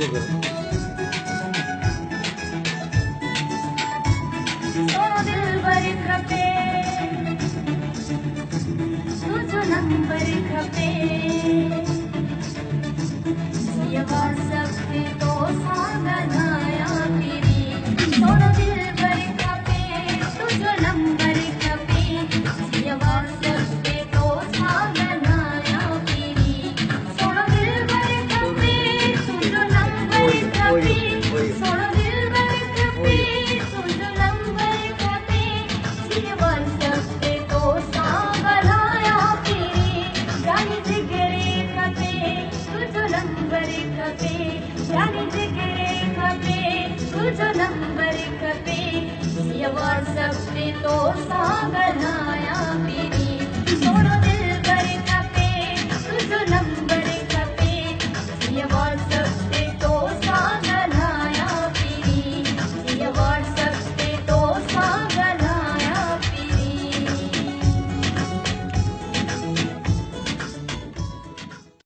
सोनो दिलबर खपे तुझो नंबर खपे जीवा सकते तो सागनाया तेरी सोनो दिलबर खपे तुझो नंबर खपे जीवा सकते तो सागनाया तेरी सोनो दिलबर खपे तुझो नंबर खपे सोनो दिलबर खपे तुझो नंबर खपे जीवा सकते तो सागनाया तेरी जानी जिगरे खपे तुझो नंबर खपे जानी जिगरे खपे तुझो नंबर खपे जीवा सकते तो सागनाया तेरी सोनो